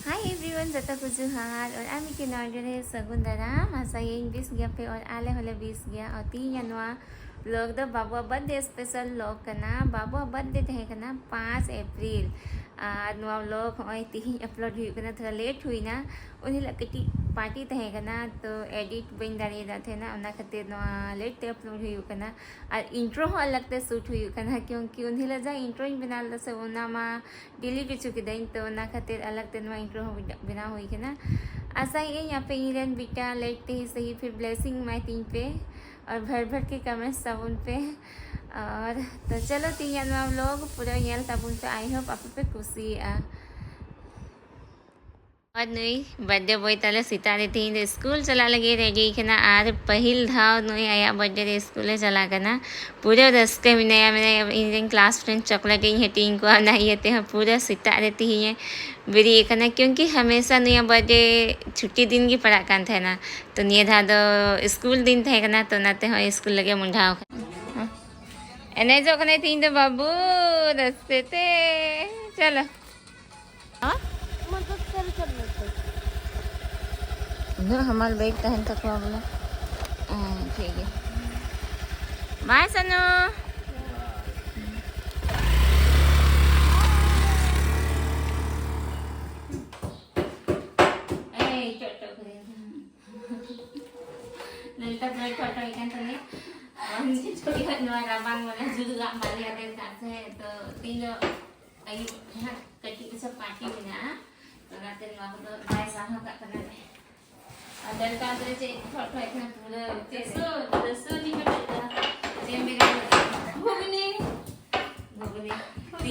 Hi everyone, जता को जुहार और आमी के नॉर्डर सगुन दादा मासा ये बीस गया पे और आले होले बीस गया और तीन जनवा लोग दो बाबुआ बर्थडे स्पेशल लोग करना बाबुआ बर्थडे तहे करना 5 अप्रैल नुआ लोग होय तीन अपलोड हुई करना थोड़ा लेट हुई ना उन्हें लगती पार्टी तहे करना तो एडिट बन दारी ना थे ना उन्हें खातिर नुआ लेट ते अपलोड हुई करना और इंट्रो हो अलग ते शूट हुई करना क्योंकि उन्हें लजा इंट्रो ही बना लो सब उन्हें माँ डिलीट कर चुकी थी तो उन्हें खातिर अलग ते नुआ इंट्रो हो बना हुई करना ऐसा ही है यहाँ पे इंडियन बेटा लेट ते ही सही फिर ब्लेसिंग माई तीन पे और भर भर के कमेंट साबुन पे और तो चलो तीन हम लोग पूरा ये साबुन पे आई होप आप पे खुशी है और नहीं बर्थडे बॉय ताले सितारे थी स्कूल चला लगे रेडी करना आर पहिल धाव नहीं आया बर्थडे स्कूल चला करना पूरे रस्ते में नया मैंने इंडियन क्लास फ्रेंड चॉकलेट ही टीन को नहीं होते हैं पूरा सितारे थी ही बेरी ये करना क्योंकि हमेशा नहीं बर्थडे छुट्टी दिन की पढ़ा कान थे ना तो नहीं था तो स्कूल दिन थे करना तो नाते हो स्कूल लगे मुंडा एने जो कने तीन तो बाबू रस्ते थे चलो हाँ हमारे बैग तहन तक बोला ठीक है बाय सनु Lalita bread photo ikan tadi छोटी नवा rabang वाला juga balik ada kat तो तीन ayu kecil itu sepati punya nanti waktu bayi sama kat kena dan kan tu cek foto ikan pula so ni macam macam beda begini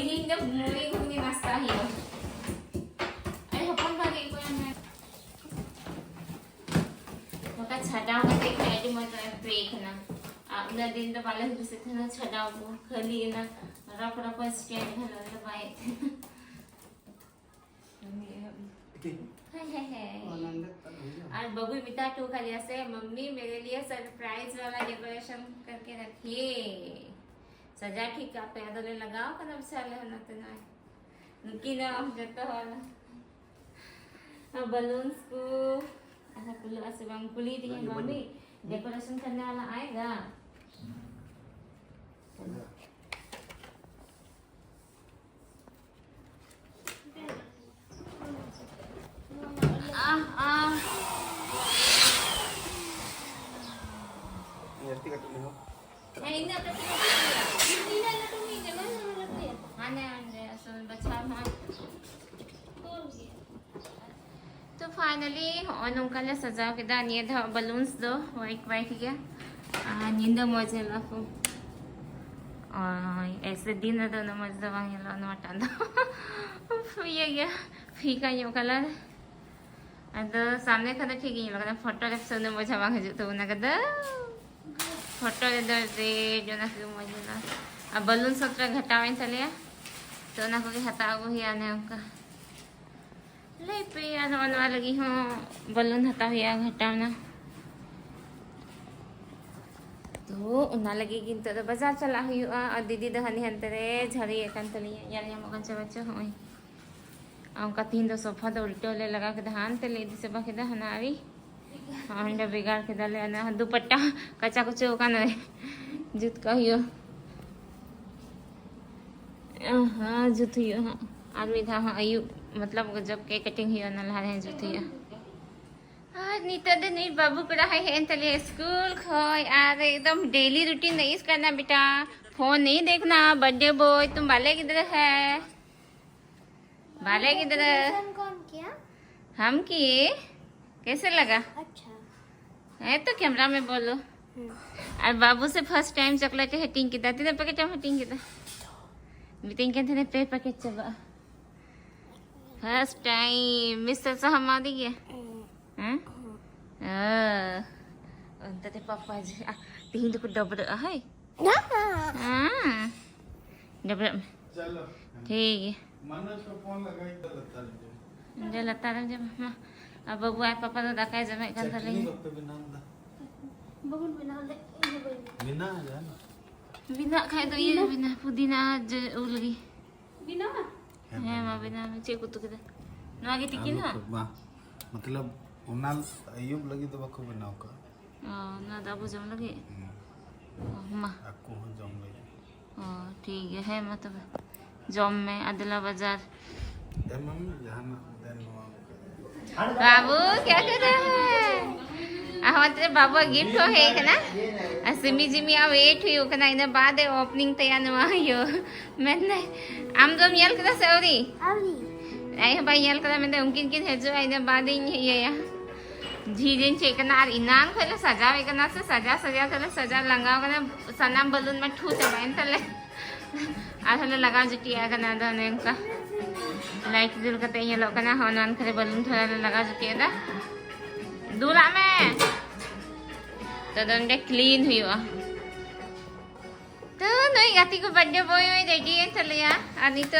ini dah mulai begini masak hiyo ay hapon bagi ko yan maka छाटाव करते खाए जो मतलब break ना उधर दिन तो वाले भी से थे ना छाटाव को खाली ना रफ रफ स्टैंड है ना बाय आज बबू मिता टू खाली ऐसे मम्मी मेरे लिए सरप्राइज वाला डेकोरेशन करके रखिए सजा ठीक आप याद ले लगाओ कदम चले ना तो ना नुकी ना जतो वाला बलून्स को ऐसा कुल ऐसे बंग कुली दी है मम्मी डेकोरेशन करने वाला आएगा ini apa sih? Ini ada tuh ini mana ada ya? Aneh asal baca mah. तो फाइनली ओनम कल सजा के दा ये था बलून्स दो वाइट वाइट गया नींद मजे लाफो ऐसे दिन तो न मजे वांग लो न मटा दो ये गया फीका यो कलर अद सामने खदा ठीक ही लगा फोटो ले सोने मजा वांग जो तो ना कदा फोटो ले दे जो ना के मजे ना अब बलून सत्र घटावे चले तो ना को हटाओ ही आने उनका ले पे आने लगी हूँ बलून हटा हुआ घटाना तो उन्ना लगेगी तो बाजार चला हुआ और दीदी दहनी हंतरे झड़ी एकान तली यार ये मगन से बच्चे होई उनका तीन दो सोफा तो उल्टे ले लगा के धान ते ले दिसे बाकी दा हनारी हंडा बिगाड़ के डाले ना दुपट्टा कच्चा कुछ का न जुत कहियो हाँ जुत हियो हाँ आदमी था हाँ आयु मतलब जब केक कटिंग हुई ना लहा रहे जुती आज नीता दे नहीं बाबू पड़ा है तले स्कूल खोई आ रहे एकदम डेली रूटीन नहीं करना बेटा फोन नहीं देखना बर्थडे बॉय तुम बाले किधर है बाले किधर कौन किया हम किए कैसे लगा अच्छा है तो कैमरा में बोलो और बाबू से फर्स्ट टाइम चॉकलेट हेटिंग की तीन पैकेट हेटिंग की मीटिंग के थे पे पैकेट चबा फर्स्ट टाइम मिस्टर सहमा दी गया हैं अंत ते पापा जी तीन को डबल है हां डबल चलो ठीक है मनोज को फोन लगाई तो लता रे जब अब बबू आ पापा तो दकाय जमे kan tadi bangun bina le bina जाना bina kayak तो ये bina पुदीना ulgi bina है मां bina में चे कुतु kita नवा के टिकिन हा मतलब उन्नाल अयुब लगी तो बाको बनाओ का ना दाबू जम लगे मा आपको हो जम लगी ठीक है मतलब जम में अदला बाजार ए मम्मी जहां देन बाबू क्या कर रहा है हमारे बाबू गिफ्ट हो है ना सिमी जिमी आ वेट हुई कना इन बाद ओपनिंग तैयार नवा यो मैंने आम दो यल कदा सौरी आई भाई यल कदा मैंने उनकिन किन है जो इन बाद ये या झीलिन चेकना और इनान खोले सजावे कना से सजा चले सजा लगाओ कना सनाम बलून में ठू से बैन तले आथले लगा जुटिया कना दने का लाइट जुल कते ये लो कना हनन करे बलून थोड़ा लगा जुटिया दा दूला में तो दंडे क्लीन हुआ तो नहीं गाती को बर्थडे बॉय में रेडी है चले या अनि तो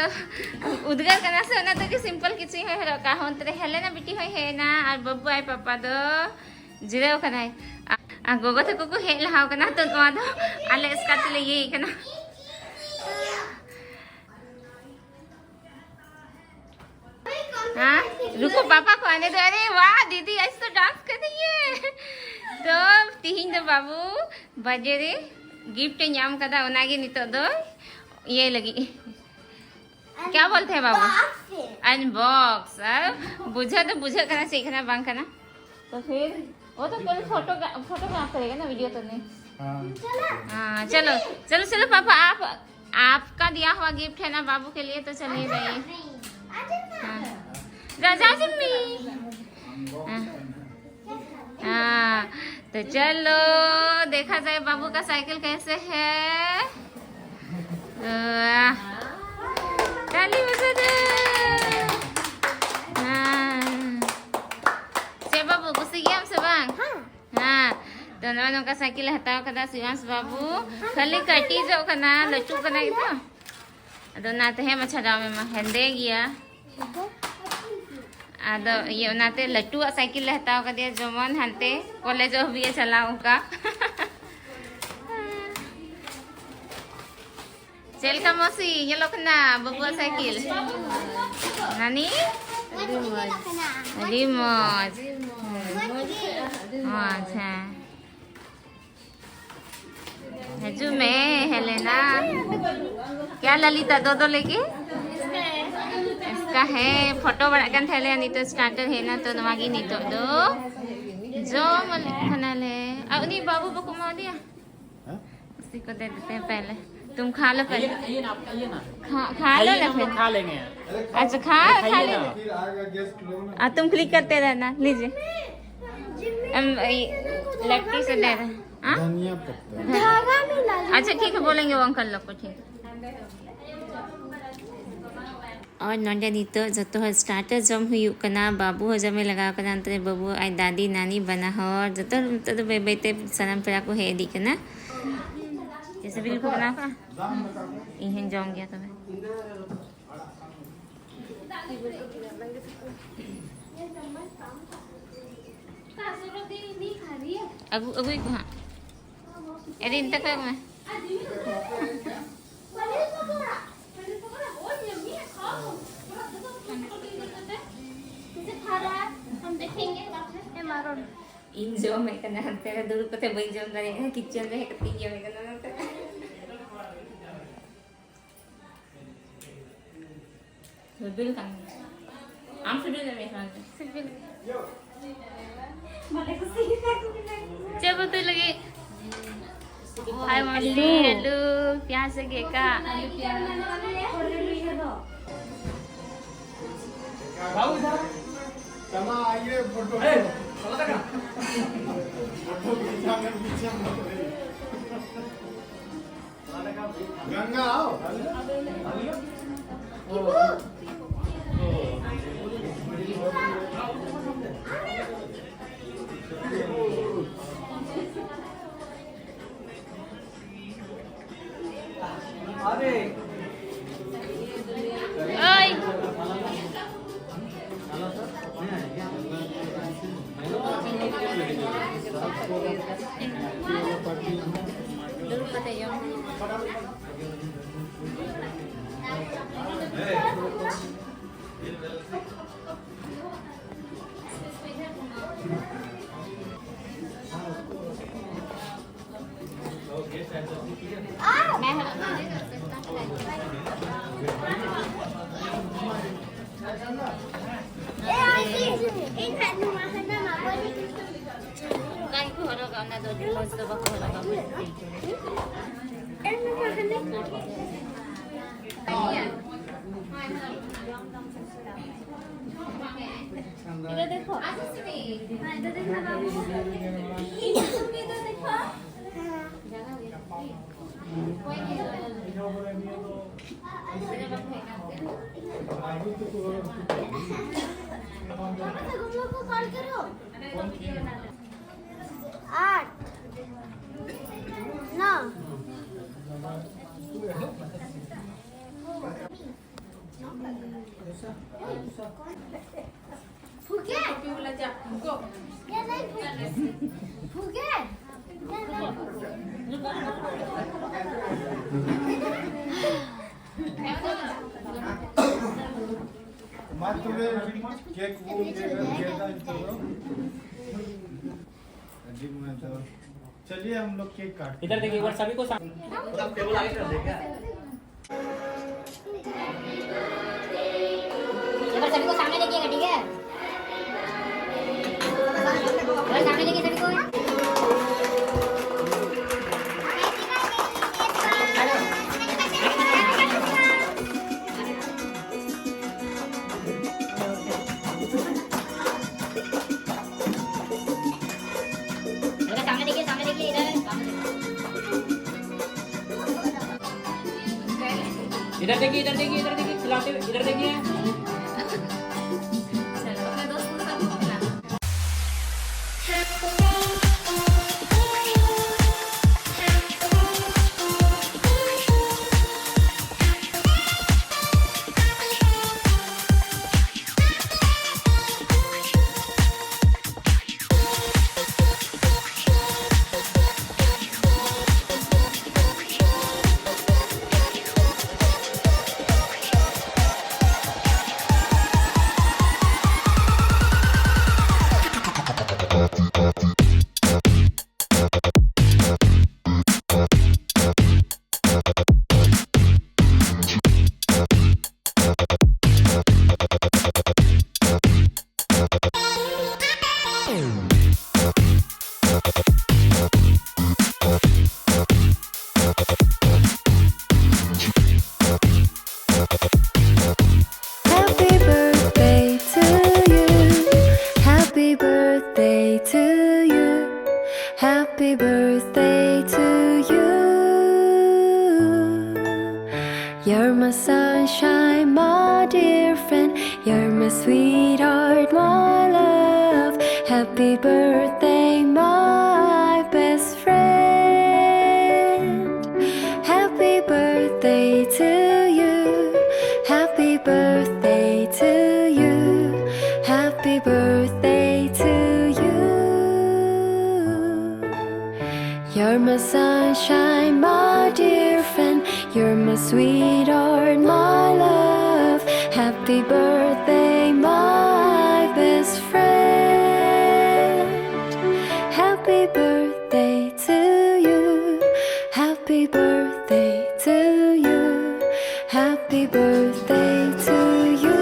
उद्गार करना से ना तो कि सिंपल किसी है का होन तरे हेले ना बेटी है ना और बब्बू आई पापा दो जिरेव कनाय आ गोगो तो को हेल हाव कना तो नवा दो आले इसका तले ये कना हाँ रुको पापा को आने दो अरे वाह दीदी ऐसे तो डांस कर रही है तो तीन तो बाबू बजे रे गिफ्ट नाम कदा उनागे नितो दो ये लगी क्या बोलते हैं बाबू अनबॉक्स बुझा तो बुझा करना सीखना बांग करना तो फिर वो तो कल फोटोग्राफ करेगा ना वीडियो तो नहीं हाँ चलो चलो चलो पापा आपका दिया हुआ गिफ्ट है ना बाबू के लिए तो चलिए जाइए राजा सिम्मी हाँ तो चलो देखा जाए बाबू का साइकिल कैसे है ताली बजा दो से बाबू गुस्से गया हमसे बांग हाँ तो नवा का साइकिल हटाओ कदा शिवांश बाबू खाली कटी जो कना लचू कना तो अदो नाते है मच्छा दाव में हेंदे गया आदो ये नाते लट्टू साइकिल हटाओ कदिया जमन हंते कॉलेज भी चलाओ का चल का मौसी ये लोग ना बबुआ साइकिल नानी रिमोट अच्छा हजू में हेलेना क्या ललिता दो लेके इसका है फोटो बड़ा कन थैले नहीं तो स्टार्टर है ना तो नवागी नहीं तो दो जो खाना ले अब नहीं बाबू बको मार दिया उसी को दे देते हैं पहले तुम खा लो पहले खा लो ना फिर खा लेंगे अच्छा खा ले तुम क्लिक करते रहना लीजिए लट्टी से दे रहे धनिया पत्ता अच्छा ठीक है बोलेंगे वो अंकल लोग को ठीक और नोंडे नितो जतो स्टार्टर जम हुई कना बाबू हो जमे लगा कना अंतरे बाबू आई दादी नानी बना हो जतो तो बेबेते सनम पेरा को हे दी कना जैसे बिल्कुल बना का इहन जम गया तो अगु अगु को हां अरे इन तक मैं इन जो मैं करना तेरा दूर को थे बन जो करेगा किचन में कति ये मैं करना बिल का आम से बिल में खाते बिल जब तो लगे हाय मम्मी हेलो प्यार से गेका बाबू चला आइए फोटो गंगा आओ अरे ओए dulu kata yang 나도 벌써 받고 올라가 볼게. 이거 देखो आशीष हाँ इधर देखना बाबू तुम इधर देखो जगह कोई तुम लोग को कॉल करो 8 9 Phuket. Ya naik Phuket. Cake चलिए हम लोग केक काट इधर देखिए एक बार सभी को टेबल आगे कर देगा एक बार सभी को सामने देखिएगा ठीक है एक बार सामने देखिए सभी को इधर देखिए इधर देखिए इधर देखिए खिलाते हुए इधर देखिए चलो अपने दोस्त को सबको खिलाना Happy birthday to you. Happy birthday to you. Happy birthday to you. You're my sunshine, my dear friend. You're my sweetheart, my love. Happy birthday, my best friend. Happy birthday to you. Happy birthday to you. Happy birthday to you. You're my sunshine, my dear friend. You're my sweetheart, my love. Happy birthday, my best friend. Happy birthday to you. Happy birthday to you. Happy birthday to you.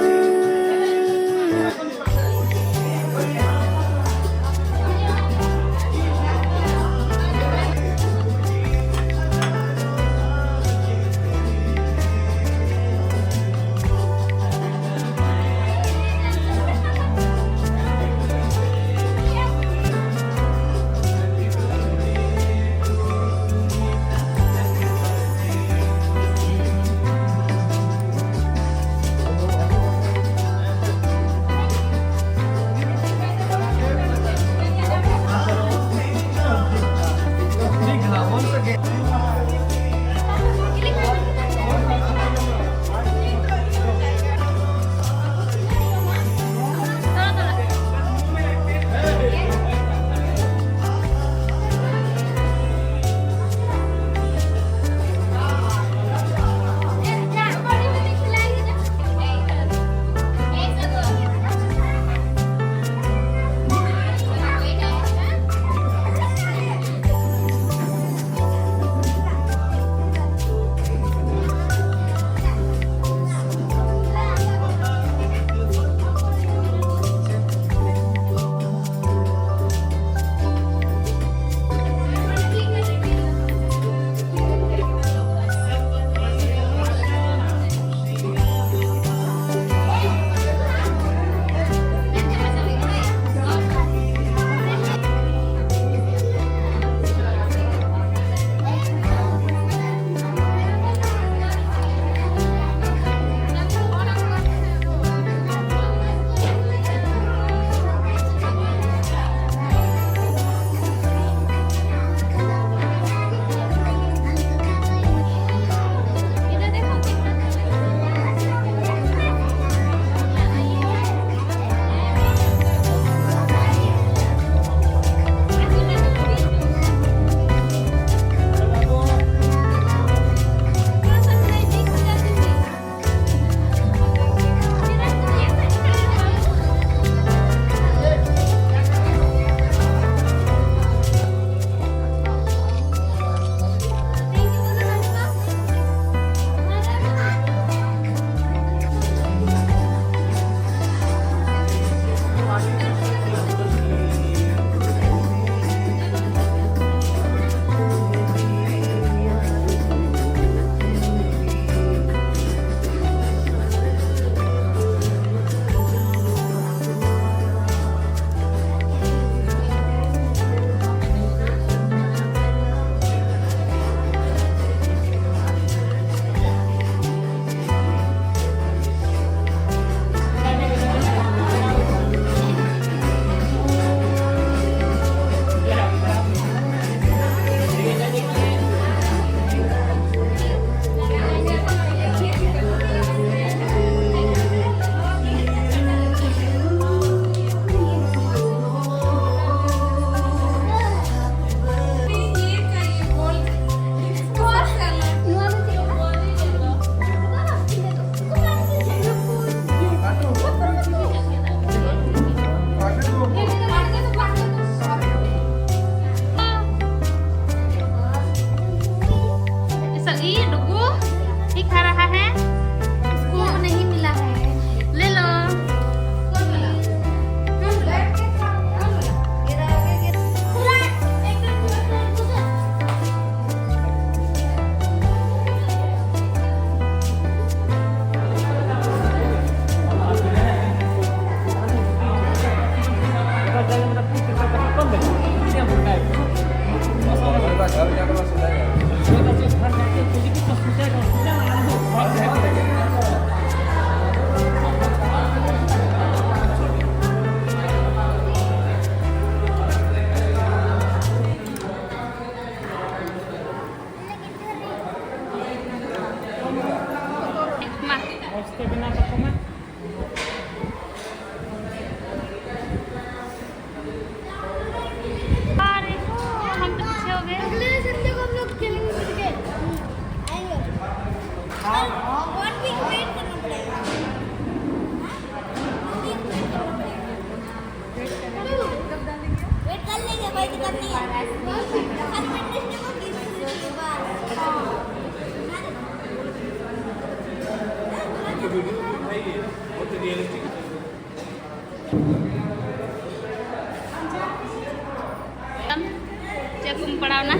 पड़ाव ना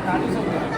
गाड़ी सब